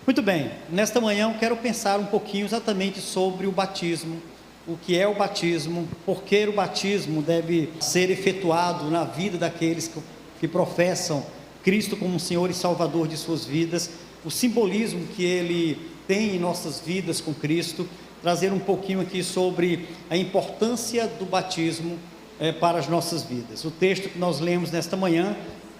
Muito bem, nesta manhã eu quero pensar um pouquinho exatamente sobre o batismo, o que é o batismo, por que o batismo deve ser efetuado na vida daqueles que professam Cristo como Senhor e Salvador de suas vidas, o simbolismo que ele tem em nossas vidas com Cristo, trazer um pouquinho aqui sobre a importância do batismo para as nossas vidas. O texto que nós lemos nesta manhã,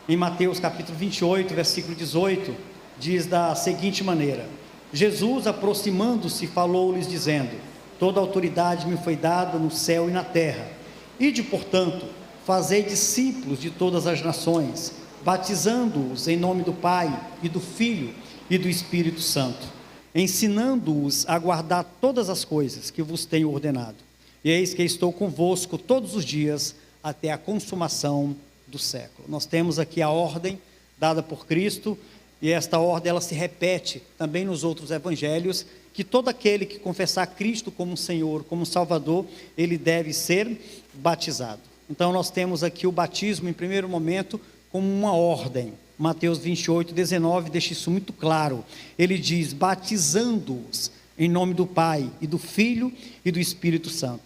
em Mateus capítulo 28, versículo 18, diz da seguinte maneira: Jesus, aproximando-se, falou-lhes dizendo: toda autoridade me foi dada no céu e na terra. Ide, portanto, fazei discípulos de todas as nações, batizando-os em nome do Pai e do Filho e do Espírito Santo, ensinando-os a guardar todas as coisas que vos tenho ordenado. E eis que estou convosco todos os dias até a consumação do século. Nós temos aqui a ordem dada por Cristo, e esta ordem ela se repete também nos outros evangelhos, que todo aquele que confessar Cristo como Senhor, como Salvador, ele deve ser batizado. Então nós temos aqui o batismo em primeiro momento como uma ordem. Mateus 28, 19 deixa isso muito claro. Ele diz: batizando-os em nome do Pai e do Filho e do Espírito Santo.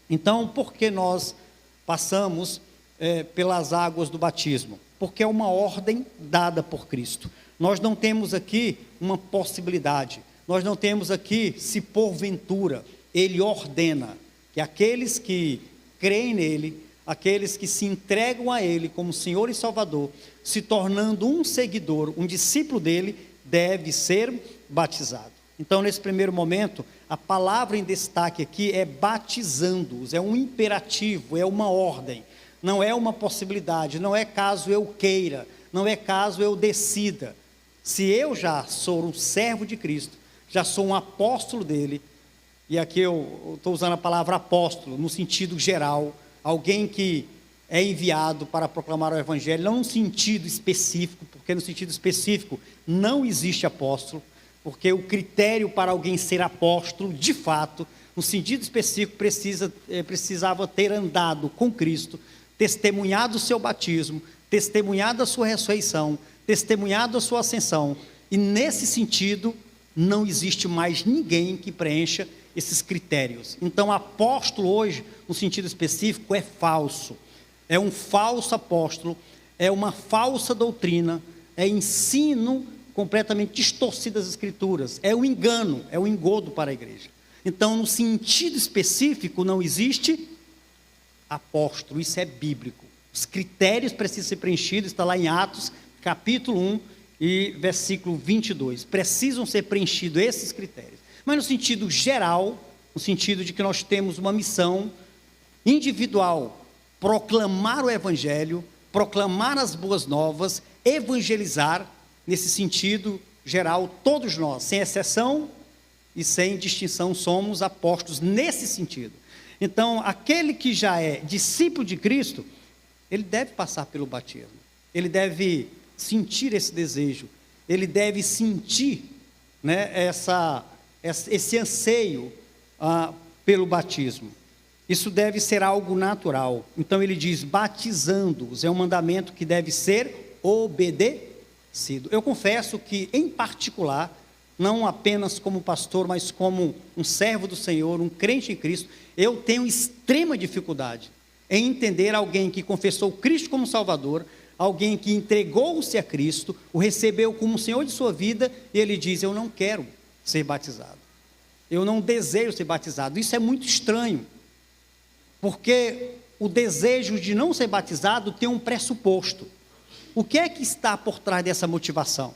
Então, por que nós passamos pelas águas do batismo? Porque é uma ordem dada por Cristo. Nós não temos aqui uma possibilidade, nós não temos aqui, se porventura, Ele ordena que aqueles que creem nele, aqueles que se entregam a Ele como Senhor e Salvador, se tornando um seguidor, um discípulo dele, deve ser batizado. Então, nesse primeiro momento, a palavra em destaque aqui é batizando-os, é um imperativo, é uma ordem, não é uma possibilidade, não é caso eu queira, não é caso eu decida. Se eu já sou um servo de Cristo, já sou um apóstolo dele, e aqui eu estou usando a palavra apóstolo no sentido geral, alguém que é enviado para proclamar o Evangelho, não no sentido específico, porque no sentido específico não existe apóstolo, porque o critério para alguém ser apóstolo, de fato, no sentido específico, precisava ter andado com Cristo, testemunhado o seu batismo, testemunhado a sua ressurreição, testemunhado a sua ascensão, e nesse sentido, não existe mais ninguém que preencha esses critérios. Então, apóstolo hoje, no sentido específico, é falso, é um falso apóstolo, é uma falsa doutrina, é ensino completamente distorcido das Escrituras, é um engano, é um engodo para a igreja. Então, no sentido específico, não existe apóstolo, isso é bíblico. Os critérios precisam ser preenchidos, está lá em Atos, capítulo 1 e versículo 22. Precisam ser preenchidos esses critérios. Mas no sentido geral, no sentido de que nós temos uma missão individual, proclamar o Evangelho, proclamar as boas novas, evangelizar, nesse sentido geral, todos nós, sem exceção e sem distinção, somos apóstolos nesse sentido. Então, aquele que já é discípulo de Cristo, ele deve passar pelo batismo, ele deve sentir esse desejo, ele deve sentir, né, esse anseio pelo batismo. Isso deve ser algo natural. Então ele diz: batizando-os, é um mandamento que deve ser obedecido. Eu confesso que, em particular, não apenas como pastor, mas como um servo do Senhor, um crente em Cristo, eu tenho extrema dificuldade em entender alguém que confessou Cristo como Salvador, alguém que entregou-se a Cristo, o recebeu como Senhor de sua vida, e ele diz: eu não quero ser batizado, eu não desejo ser batizado. Isso é muito estranho, porque o desejo de não ser batizado tem um pressuposto. O que é que está por trás dessa motivação?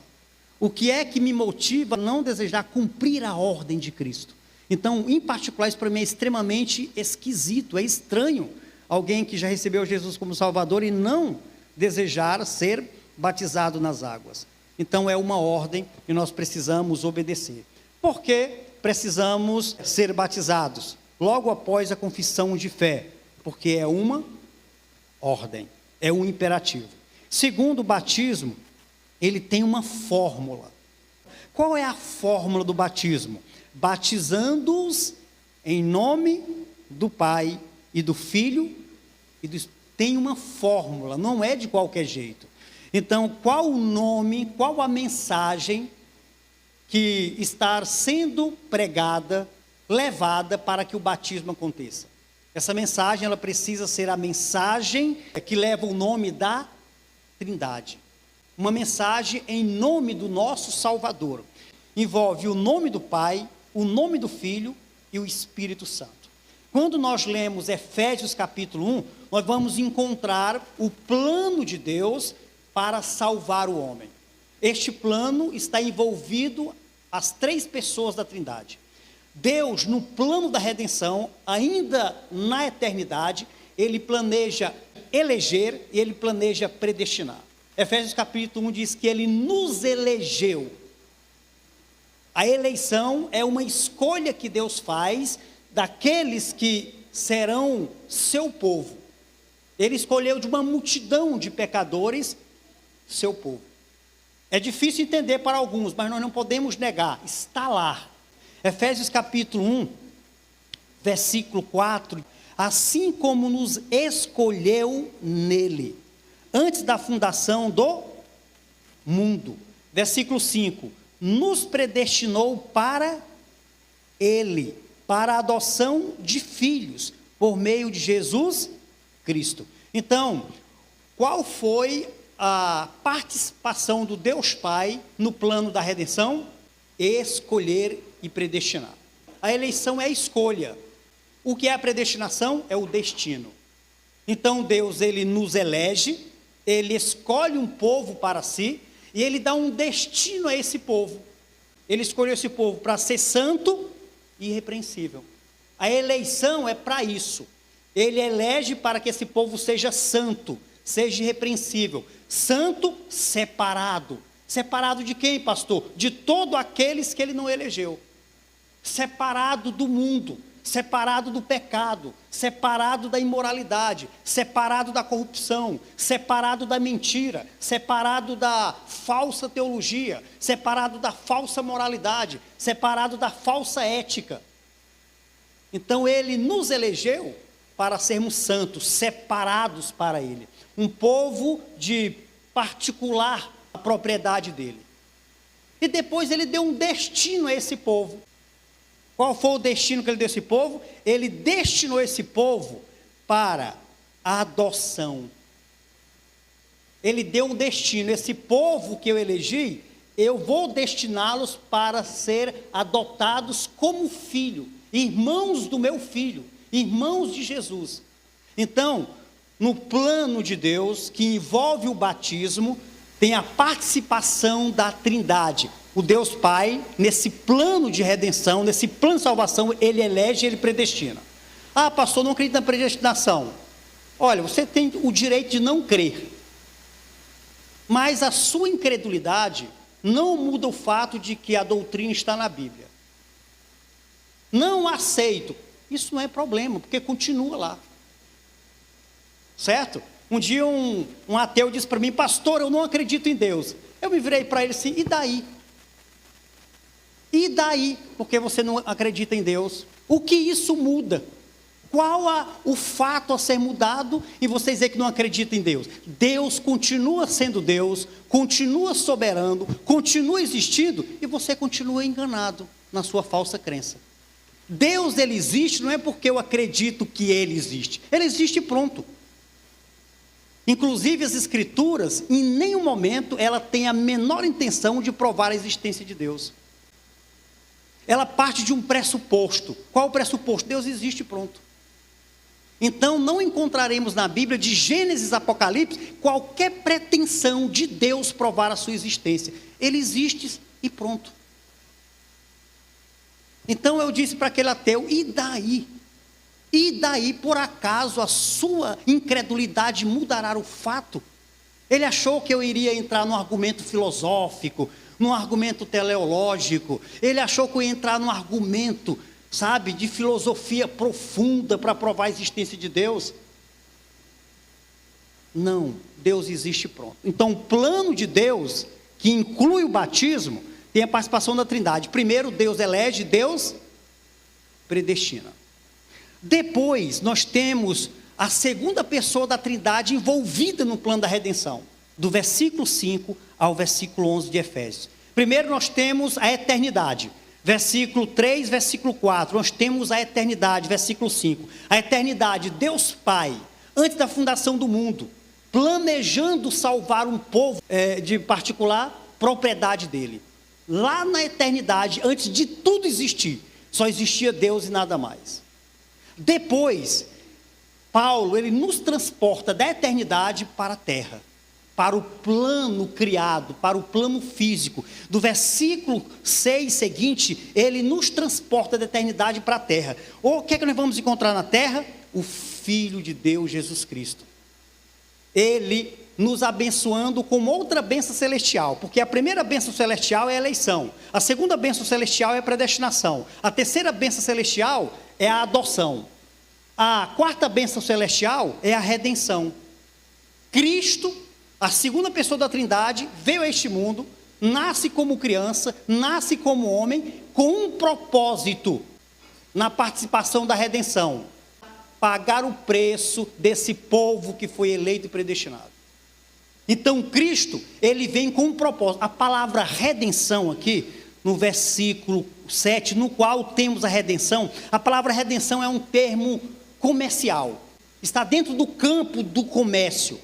O que é que me motiva a não desejar cumprir a ordem de Cristo? Então, em particular, isso para mim é extremamente esquisito, é estranho, alguém que já recebeu Jesus como Salvador e não desejar ser batizado nas águas. Então é uma ordem e nós precisamos obedecer. Por que precisamos ser batizados? Logo após a confissão de fé, porque é uma ordem, é um imperativo. Segundo, o batismo, ele tem uma fórmula. Qual é a fórmula do batismo? Batizando-os em nome do Pai e do Filho e do Espírito. Tem uma fórmula, não é de qualquer jeito. Então, qual o nome, qual a mensagem que estar sendo pregada, levada para que o batismo aconteça. Essa mensagem, ela precisa ser a mensagem que leva o nome da Trindade. Uma mensagem em nome do nosso Salvador. Envolve o nome do Pai, o nome do Filho e o Espírito Santo. Quando nós lemos Efésios capítulo 1, nós vamos encontrar o plano de Deus para salvar o homem. Este plano está envolvido as três pessoas da Trindade. Deus, no plano da redenção, ainda na eternidade, Ele planeja eleger e Ele planeja predestinar. Efésios capítulo 1 diz que Ele nos elegeu. A eleição é uma escolha que Deus faz daqueles que serão seu povo. Ele escolheu de uma multidão de pecadores seu povo. É difícil entender para alguns, mas nós não podemos negar, está lá. Efésios capítulo 1, versículo 4, assim como nos escolheu nele, antes da fundação do mundo. Versículo 5, nos predestinou para ele, para a adoção de filhos, por meio de Jesus Cristo. Então, qual foi a participação do Deus Pai no plano da redenção? Escolher e predestinar. A eleição é a escolha. O que é a predestinação? É o destino. Então Deus, Ele nos elege, Ele escolhe um povo para si, e Ele dá um destino a esse povo. Ele escolheu esse povo para ser santo e irrepreensível. A eleição é para isso. Ele elege para que esse povo seja santo, seja irrepreensível. Santo, separado. Separado de quem, pastor? De todos aqueles que Ele não elegeu. Separado do mundo, separado do pecado, separado da imoralidade, separado da corrupção, separado da mentira, separado da falsa teologia, separado da falsa moralidade, separado da falsa ética. Então Ele nos elegeu para sermos santos, separados para Ele. Um povo de particular propriedade dEle. E depois Ele deu um destino a esse povo. Qual foi o destino que Ele deu a esse povo? Ele destinou esse povo para a adoção. Ele deu um destino. Esse povo que eu elegi, eu vou destiná-los para ser adotados como filho, irmãos do meu filho, irmãos de Jesus. Então, no plano de Deus, que envolve o batismo, tem a participação da Trindade. O Deus Pai, nesse plano de redenção, nesse plano de salvação, Ele elege e Ele predestina. Ah, pastor, não acredito na predestinação. Olha, você tem o direito de não crer. Mas a sua incredulidade não muda o fato de que a doutrina está na Bíblia. Não aceito. Isso não é problema, porque continua lá. Certo? Um dia um ateu disse para mim, pastor, eu não acredito em Deus. Eu me virei para ele assim, e daí? E daí? Porque você não acredita em Deus? O que isso muda? Qual o fato a ser mudado e você dizer que não acredita em Deus? Deus continua sendo Deus, continua soberano, continua existindo e você continua enganado na sua falsa crença. Deus, Ele existe, não é porque eu acredito que Ele existe. Ele existe e pronto. Inclusive as Escrituras, em nenhum momento, ela tem a menor intenção de provar a existência de Deus. Ela parte de um pressuposto. Qual o pressuposto? Deus existe e pronto. Então não encontraremos na Bíblia, de Gênesis a Apocalipse, qualquer pretensão de Deus provar a sua existência. Ele existe e pronto. Então eu disse para aquele ateu, e daí? E daí, por acaso, a sua incredulidade mudará o fato? Ele achou que eu iria entrar num argumento filosófico, num argumento teleológico. Ele achou que eu ia entrar num argumento, sabe, de filosofia profunda para provar a existência de Deus. Não, Deus existe pronto. Então, o plano de Deus, que inclui o batismo, tem a participação da Trindade. Primeiro, Deus elege, Deus predestina. Depois, nós temos a segunda pessoa da Trindade envolvida no plano da redenção, do versículo 5 ao versículo 11 de Efésios. Primeiro nós temos a eternidade. Versículo 3, versículo 4, nós temos a eternidade, versículo 5. A eternidade, Deus Pai, antes da fundação do mundo, planejando salvar um povo de particular propriedade dele. Lá na eternidade, antes de tudo existir, só existia Deus e nada mais. Depois, Paulo, ele nos transporta da eternidade para a terra, para o plano criado, para o plano físico. Do versículo 6 seguinte, ele nos transporta da eternidade para a terra. O que é que nós vamos encontrar na terra? O Filho de Deus, Jesus Cristo. Ele nos abençoando com outra bênção celestial, porque a primeira bênção celestial é a eleição, a segunda bênção celestial é a predestinação, a terceira bênção celestial é a adoção, a quarta bênção celestial é a redenção. Cristo, a segunda pessoa da Trindade, veio a este mundo, nasce como criança, nasce como homem, com um propósito na participação da redenção: pagar o preço desse povo que foi eleito e predestinado. Então Cristo, ele vem com um propósito. A palavra redenção aqui, no versículo 7, no qual temos a redenção, a palavra redenção é um termo comercial, está dentro do campo do comércio.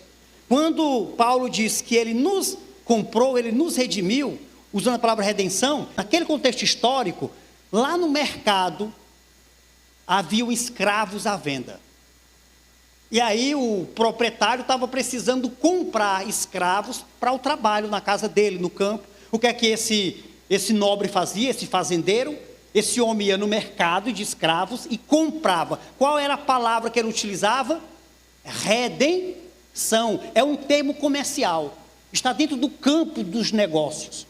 Quando Paulo diz que ele nos comprou, ele nos redimiu, usando a palavra redenção, naquele contexto histórico, lá no mercado, haviam escravos à venda. E aí o proprietário estava precisando comprar escravos para o trabalho na casa dele, no campo. O que é que esse nobre fazia, esse fazendeiro? Esse homem ia no mercado de escravos e comprava. Qual era a palavra que ele utilizava? Redenção. É um termo comercial. Está dentro do campo dos negócios.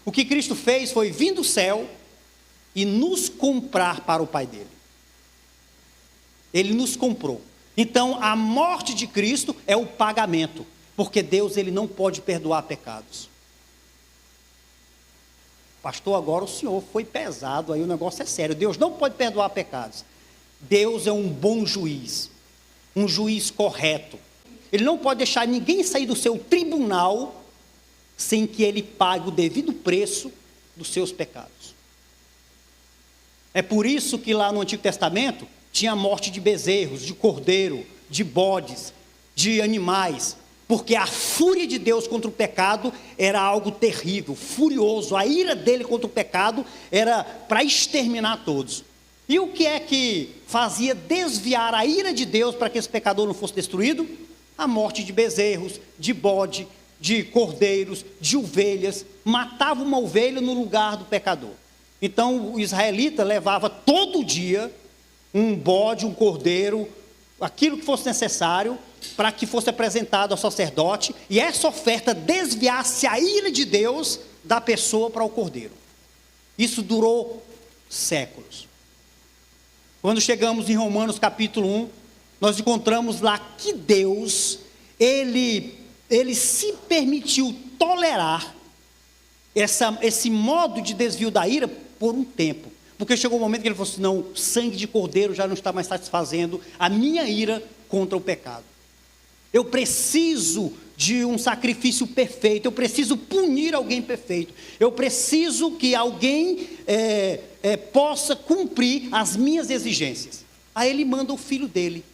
O que Cristo fez foi vir do céu e nos comprar para o Pai dele. Ele nos comprou. Então, a morte de Cristo é o pagamento, porque Deus, ele não pode perdoar pecados. Pastor, agora o senhor foi pesado, aí o negócio é sério. Deus não pode perdoar pecados. Deus é um bom juiz, um juiz correto. Ele não pode deixar ninguém sair do seu tribunal sem que ele pague o devido preço dos seus pecados. É por isso que lá no Antigo Testamento tinha morte de bezerros, de cordeiro, de bodes, de animais, porque a fúria de Deus contra o pecado era algo terrível, furioso. A ira dele contra o pecado era para exterminar todos. E o que é que fazia desviar a ira de Deus para que esse pecador não fosse destruído? A morte de bezerros, de bode, de cordeiros, de ovelhas. Matava uma ovelha no lugar do pecador. Então o israelita levava todo dia um bode, um cordeiro, aquilo que fosse necessário para que fosse apresentado ao sacerdote, e essa oferta desviasse a ira de Deus da pessoa para o cordeiro. Isso durou séculos. Quando chegamos em Romanos capítulo 1, nós encontramos lá que Deus, ele se permitiu tolerar esse modo de desvio da ira por um tempo. Porque chegou um momento que ele falou assim: não, sangue de cordeiro já não está mais satisfazendo a minha ira contra o pecado. Eu preciso de um sacrifício perfeito, eu preciso punir alguém perfeito, eu preciso que alguém possa cumprir as minhas exigências. Aí ele manda o filho dele,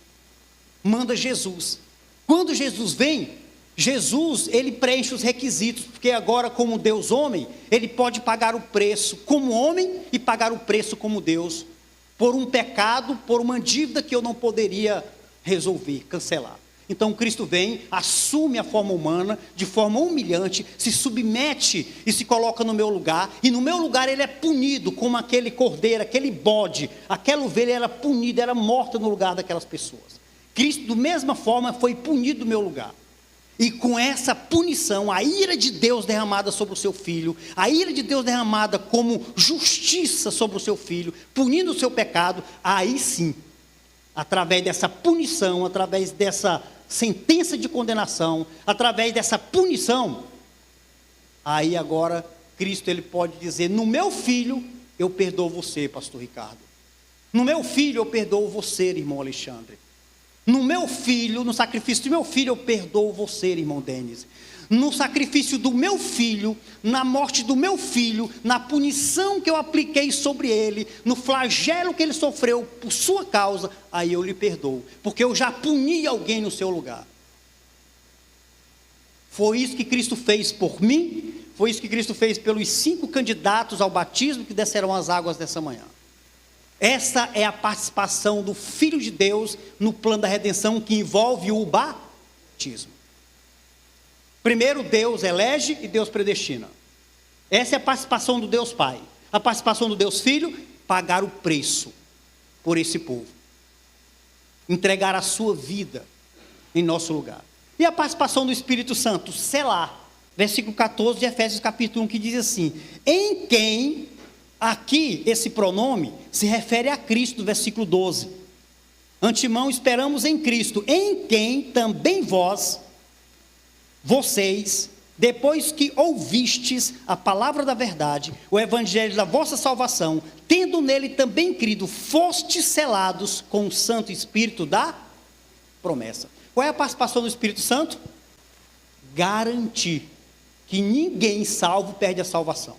manda Jesus. Quando Jesus vem, Jesus, ele preenche os requisitos, porque agora, como Deus homem, ele pode pagar o preço como homem e pagar o preço como Deus, por um pecado, por uma dívida que eu não poderia resolver, cancelar. Então Cristo vem, assume a forma humana, de forma humilhante, se submete e se coloca no meu lugar, e no meu lugar ele é punido, como aquele cordeiro, aquele bode, aquela ovelha era punida, era morta no lugar daquelas pessoas. Cristo, da mesma forma, foi punido no meu lugar. E com essa punição, a ira de Deus derramada sobre o seu filho, a ira de Deus derramada como justiça sobre o seu filho, punindo o seu pecado, aí sim, através dessa punição, através dessa sentença de condenação, através dessa punição, aí agora Cristo, ele pode dizer: no meu filho eu perdoo você, pastor Ricardo. No meu filho eu perdoo você, irmão Alexandre. No meu filho, no sacrifício do meu filho, eu perdoo você, irmão Denis. no sacrifício do meu filho, na morte do meu filho, na punição que eu apliquei sobre ele, no flagelo que ele sofreu por sua causa, aí eu lhe perdoo, porque eu já puni alguém no seu lugar. Foi isso que Cristo fez por mim, foi isso que Cristo fez pelos 5 candidatos ao batismo que descerão as águas dessa manhã. Essa é a participação do Filho de Deus no plano da redenção que envolve o batismo. Primeiro Deus elege e Deus predestina. Essa é a participação do Deus Pai. A participação do Deus Filho, pagar o preço por esse povo. Entregar a sua vida em nosso lugar. E a participação do Espírito Santo, selar. Versículo 14 de Efésios capítulo 1, que diz assim: em quem, aqui esse pronome se refere a Cristo, versículo 12. Antemão esperamos em Cristo, em quem também vocês, depois que ouvistes a palavra da verdade, o evangelho da vossa salvação, tendo nele também crido, fostes selados com o Santo Espírito da promessa. Qual é a participação do Espírito Santo? Garantir que ninguém salvo perde a salvação.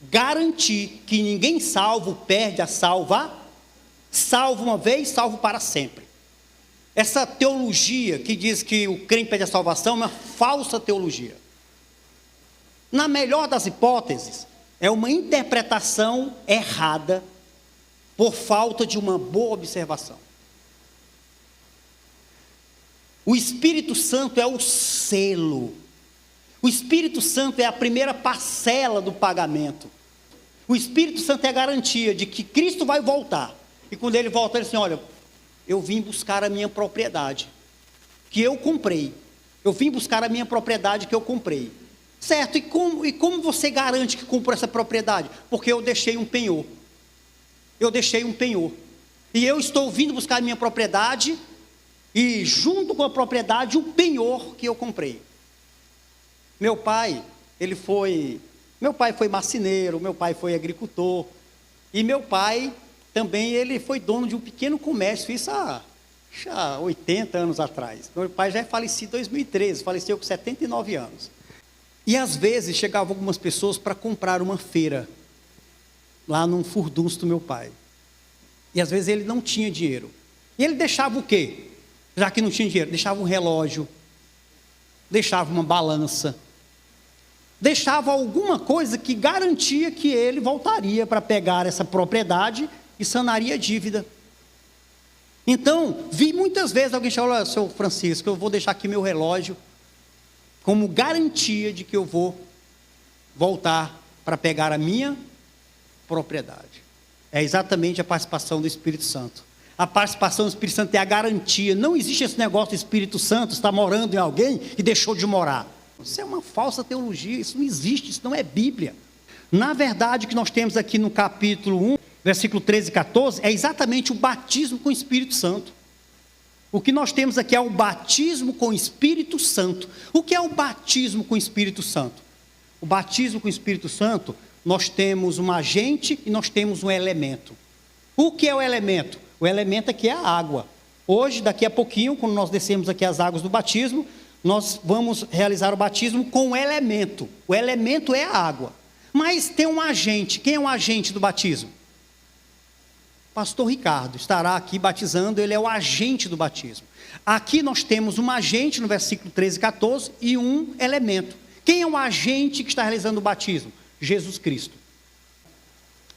Garantir que ninguém salvo perde a salvo uma vez, salvo para sempre. Essa teologia que diz que o crente perde a salvação é uma falsa teologia. Na melhor das hipóteses, é uma interpretação errada por falta de uma boa observação. O Espírito Santo é o selo. O Espírito Santo é a primeira parcela do pagamento. O Espírito Santo é a garantia de que Cristo vai voltar. E quando ele volta, ele diz assim: olha, eu vim buscar a minha propriedade, que eu comprei. Eu vim buscar a minha propriedade que eu comprei. Certo, e como você garante que comprou essa propriedade? Porque eu deixei um penhor. Eu deixei um penhor. E eu estou vindo buscar a minha propriedade, e junto com a propriedade, o penhor que eu comprei. Meu pai foi marceneiro, meu pai foi agricultor, e meu pai também ele foi dono de um pequeno comércio, isso há 80 anos atrás. Meu pai já é falecido em 2013, faleceu com 79 anos. E às vezes chegavam algumas pessoas para comprar uma feira, lá num furdunço do meu pai. E às vezes ele não tinha dinheiro. E ele deixava o quê? Já que não tinha dinheiro, deixava um relógio, deixava uma balança, deixava alguma coisa que garantia que ele voltaria para pegar essa propriedade e sanaria a dívida. Então, vi muitas vezes alguém falar: olha, seu Francisco, eu vou deixar aqui meu relógio como garantia de que eu vou voltar para pegar a minha propriedade. É exatamente a participação do Espírito Santo. A participação do Espírito Santo é a garantia. Não existe esse negócio do Espírito Santo estar morando em alguém e deixou de morar. Isso é uma falsa teologia, isso não existe, isso não é Bíblia. Na verdade, o que nós temos aqui no capítulo 1, versículo 13 e 14, é exatamente o batismo com o Espírito Santo. O que nós temos aqui é o batismo com o Espírito Santo. O que é o batismo com o Espírito Santo? O batismo com o Espírito Santo, nós temos um agente e nós temos um elemento. O que é o elemento? O elemento aqui é a água. Hoje, daqui a pouquinho, quando nós descemos aqui as águas do batismo, nós vamos realizar o batismo com o elemento. O elemento é a água. Mas tem um agente. Quem é o agente do batismo? Pastor Ricardo estará aqui batizando, ele é o agente do batismo. Aqui nós temos um agente no versículo 13 e 14 e um elemento. Quem é o agente que está realizando o batismo? Jesus Cristo.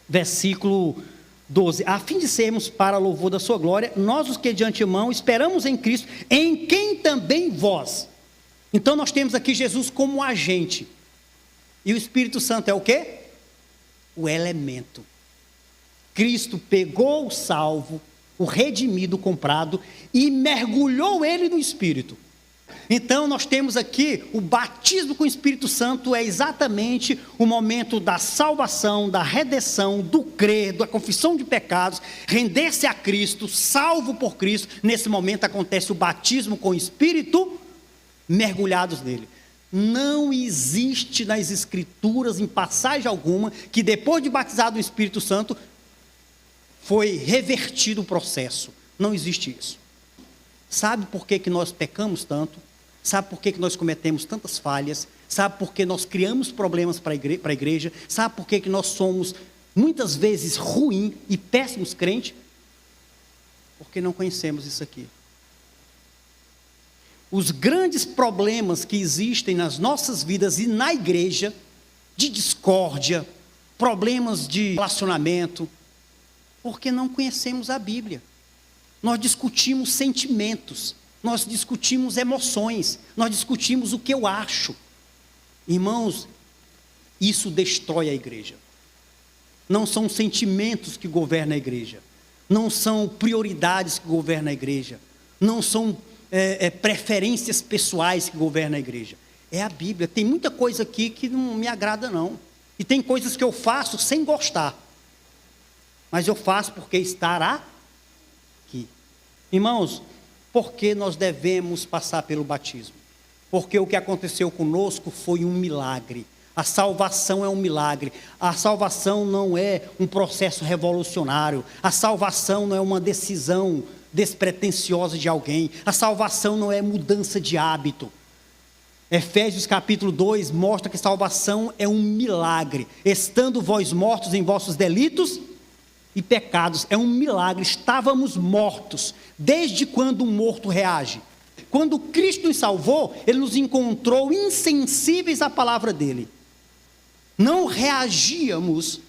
Versículo 12. A fim de sermos para louvor da sua glória, nós os que de antemão esperamos em Cristo, em quem também vós. Então nós temos aqui Jesus como agente. E o Espírito Santo é o quê? O elemento. Cristo pegou o salvo, o redimido, o comprado, e mergulhou ele no Espírito. Então nós temos aqui o batismo com o Espírito Santo, é exatamente o momento da salvação, da redenção, do crer, da confissão de pecados, render-se a Cristo, salvo por Cristo. Nesse momento acontece o batismo com o Espírito, mergulhados nele. Não existe nas Escrituras, em passagem alguma, que depois de batizado no Espírito Santo, foi revertido o processo. Não existe isso. Sabe por que nós pecamos tanto? Sabe por que nós cometemos tantas falhas? Sabe por que nós criamos problemas para a igreja? Sabe por que nós somos, muitas vezes, ruins e péssimos crentes? Porque não conhecemos isso aqui. Os grandes problemas que existem nas nossas vidas e na igreja, de discórdia, problemas de relacionamento, porque não conhecemos a Bíblia. Nós discutimos sentimentos, nós discutimos emoções, nós discutimos o que eu acho. Irmãos, isso destrói a igreja. Não são sentimentos que governam a igreja, não são prioridades que governam a igreja, não são preferências pessoais que governam a igreja. É a Bíblia. Tem muita coisa aqui que não me agrada não, e tem coisas que eu faço sem gostar, mas eu faço porque estará aqui. Irmãos, por que nós devemos passar pelo batismo? Porque o que aconteceu conosco foi um milagre. A salvação é um milagre. A salvação não é um processo revolucionário. A salvação não é uma decisão despretensiosa de alguém. A salvação não é mudança de hábito. Efésios capítulo 2 mostra que salvação é um milagre. Estando vós mortos em vossos delitos e pecados, é um milagre. Estávamos mortos. Desde quando um morto reage? Quando Cristo nos salvou, Ele nos encontrou insensíveis à palavra dEle. Não reagíamos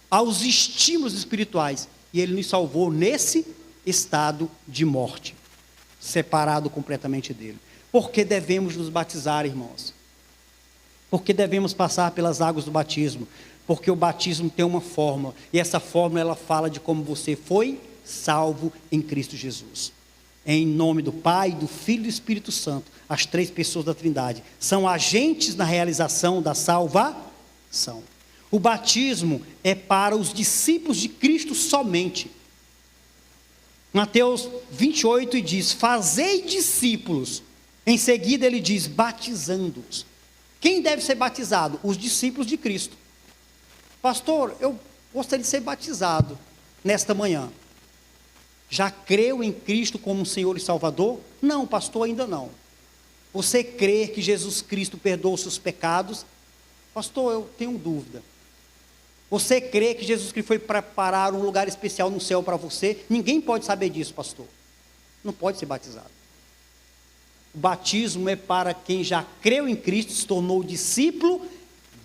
aos estímulos espirituais. E Ele nos salvou nesse estado de morte, separado completamente dEle. Por que devemos nos batizar, irmãos? Por que devemos passar pelas águas do batismo? Porque o batismo tem uma fórmula. E essa fórmula, ela fala de como você foi salvo em Cristo Jesus. Em nome do Pai, do Filho e do Espírito Santo, as três pessoas da Trindade são agentes na realização da salvação. O batismo é para os discípulos de Cristo somente. Mateus 28 diz: fazei discípulos. Em seguida ele diz: batizando-os. Quem deve ser batizado? Os discípulos de Cristo. Pastor, eu gostaria de ser batizado nesta manhã. Já creu em Cristo como Senhor e Salvador? Não, pastor, ainda não. Você crê que Jesus Cristo perdoa os seus pecados? Pastor, eu tenho dúvida. Você crê que Jesus Cristo foi preparar um lugar especial no céu para você? Ninguém pode saber disso, pastor. Não pode ser batizado. O batismo é para quem já creu em Cristo, se tornou discípulo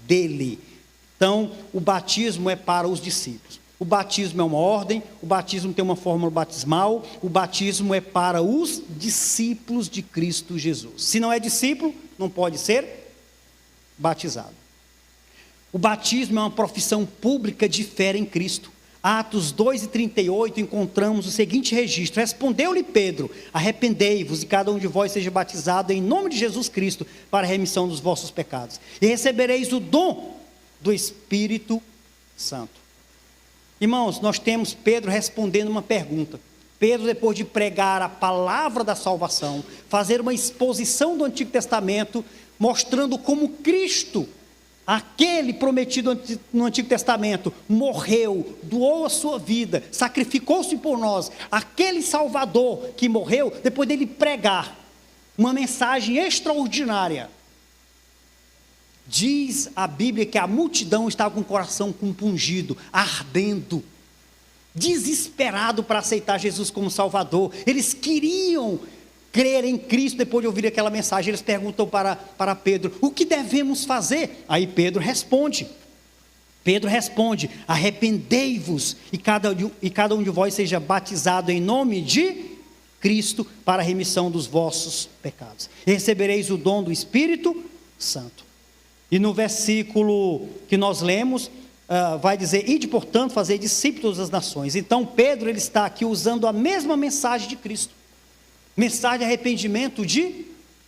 dele. Então, o batismo é para os discípulos. O batismo é uma ordem, o batismo tem uma fórmula batismal, o batismo é para os discípulos de Cristo Jesus. Se não é discípulo, não pode ser batizado. O batismo é uma profissão pública de fé em Cristo. Atos 2:38 encontramos o seguinte registro: respondeu-lhe Pedro: arrependei-vos e cada um de vós seja batizado em nome de Jesus Cristo para a remissão dos vossos pecados, e recebereis o dom do Espírito Santo. Irmãos, nós temos Pedro respondendo uma pergunta. Pedro, depois de pregar a palavra da salvação, fazer uma exposição do Antigo Testamento, mostrando como Cristo, aquele prometido no Antigo Testamento, morreu, doou a sua vida, sacrificou-se por nós, aquele Salvador que morreu, depois dele pregar uma mensagem extraordinária. Diz a Bíblia que a multidão estava com o coração compungido, ardendo, desesperado para aceitar Jesus como Salvador. Eles queriam crer em Cristo depois de ouvir aquela mensagem. Eles perguntam para Pedro: o que devemos fazer? Aí Pedro responde, arrependei-vos e cada um de vós seja batizado em nome de Cristo para a remissão dos vossos pecados. E recebereis o dom do Espírito Santo. E no versículo que nós lemos, vai dizer: ide, portanto, fazer discípulos das nações. Então Pedro, ele está aqui usando a mesma mensagem de Cristo. Mensagem de arrependimento de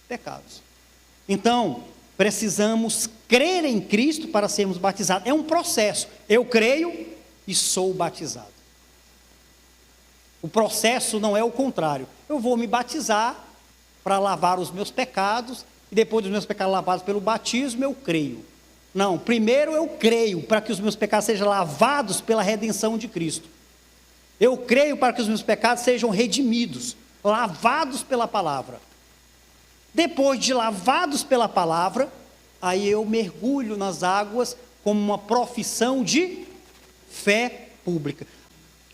pecados. Então, precisamos crer em Cristo para sermos batizados. É um processo. Eu creio e sou batizado. O processo não é o contrário. Eu vou me batizar para lavar os meus pecados, e depois dos meus pecados lavados pelo batismo, eu creio. Não, primeiro eu creio para que os meus pecados sejam lavados pela redenção de Cristo. Eu creio para que os meus pecados sejam redimidos, lavados pela palavra. Depois de lavados pela palavra, aí eu mergulho nas águas como uma profissão de fé pública.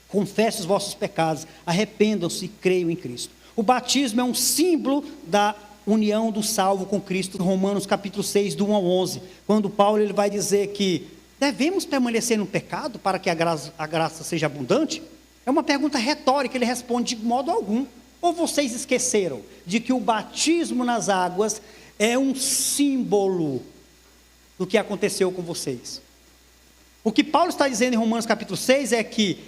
Confesse os vossos pecados, arrependam-se e creiam em Cristo. O batismo é um símbolo da união do salvo com Cristo. Romanos capítulo 6, do 1 ao 11, quando Paulo ele vai dizer que devemos permanecer no pecado para que a graça seja abundante? É uma pergunta retórica, ele responde de modo algum. Ou vocês esqueceram de que o batismo nas águas é um símbolo do que aconteceu com vocês? O que Paulo está dizendo em Romanos capítulo 6 é que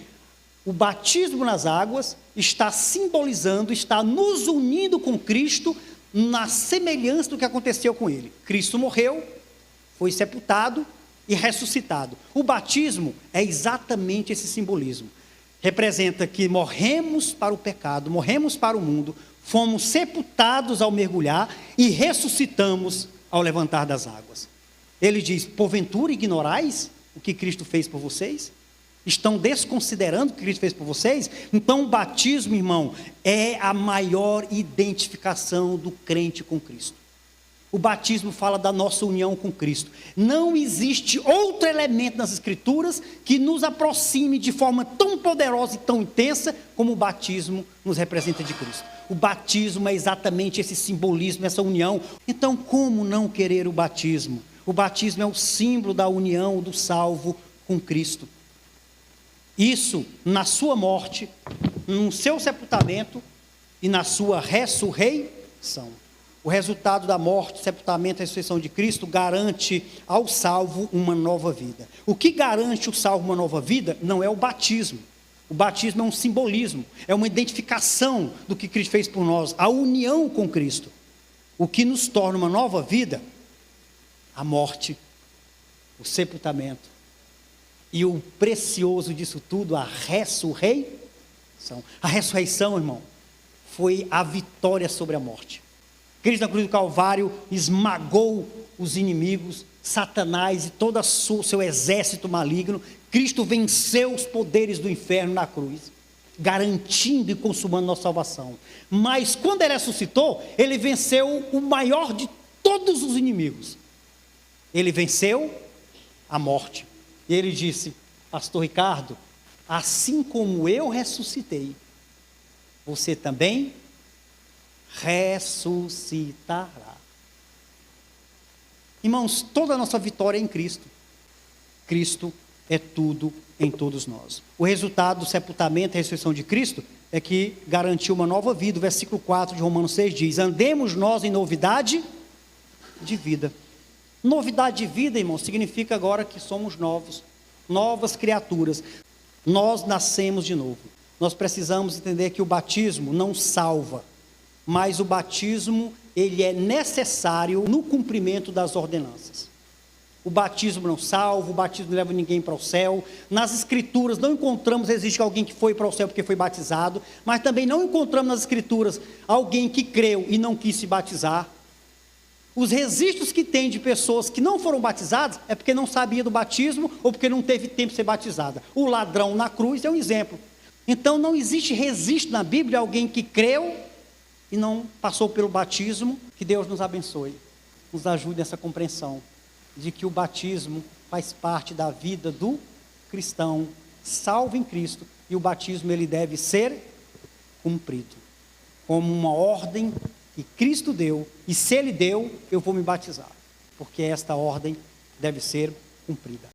o batismo nas águas está simbolizando, está nos unindo com Cristo na semelhança do que aconteceu com ele. Cristo morreu, foi sepultado e ressuscitado. O batismo é exatamente esse simbolismo. Representa que morremos para o pecado, morremos para o mundo, fomos sepultados ao mergulhar e ressuscitamos ao levantar das águas. Ele diz: porventura ignorais o que Cristo fez por vocês? Estão desconsiderando o que Cristo fez por vocês? Então o batismo, irmão, é a maior identificação do crente com Cristo. O batismo fala da nossa união com Cristo. Não existe outro elemento nas Escrituras que nos aproxime de forma tão poderosa e tão intensa como o batismo nos representa de Cristo. O batismo é exatamente esse simbolismo, essa união. Então, como não querer o batismo? O batismo é o símbolo da união do salvo com Cristo. Isso na sua morte, no seu sepultamento e na sua ressurreição. O resultado da morte, sepultamento e ressurreição de Cristo garante ao salvo uma nova vida. O que garante o salvo uma nova vida não é o batismo. O batismo é um simbolismo, é uma identificação do que Cristo fez por nós, a união com Cristo. O que nos torna uma nova vida, a morte, o sepultamento e o precioso disso tudo, a ressurreição. A ressurreição, irmão, foi a vitória sobre a morte. Cristo na cruz do Calvário esmagou os inimigos, Satanás e todo o seu exército maligno. Cristo venceu os poderes do inferno na cruz, garantindo e consumando nossa salvação. Mas quando ele ressuscitou, ele venceu o maior de todos os inimigos. Ele venceu a morte. E ele disse: pastor Ricardo, assim como eu ressuscitei, você também ressuscitará. Irmãos, toda a nossa vitória é em Cristo. Cristo é tudo em todos nós. O resultado do sepultamento e ressurreição de Cristo é que garantiu uma nova vida. O versículo 4 de Romanos 6 diz: andemos nós em novidade de vida. Novidade de vida, irmão, significa agora que somos novos, novas criaturas. Nós nascemos de novo. Nós precisamos entender que o batismo não salva, mas o batismo, ele é necessário no cumprimento das ordenanças. O batismo não salva, o batismo não leva ninguém para o céu. Nas Escrituras não encontramos, existe alguém que foi para o céu porque foi batizado, mas também não encontramos nas Escrituras alguém que creu e não quis se batizar. Os registros que tem de pessoas que não foram batizadas é porque não sabia do batismo ou porque não teve tempo de ser batizada. O ladrão na cruz é um exemplo. Então não existe registro na Bíblia de alguém que creu e não passou pelo batismo. Que Deus nos abençoe, nos ajude nessa compreensão de que o batismo faz parte da vida do cristão salvo em Cristo, e o batismo ele deve ser cumprido como uma ordem que Cristo deu, e se Ele deu, eu vou me batizar, porque esta ordem deve ser cumprida.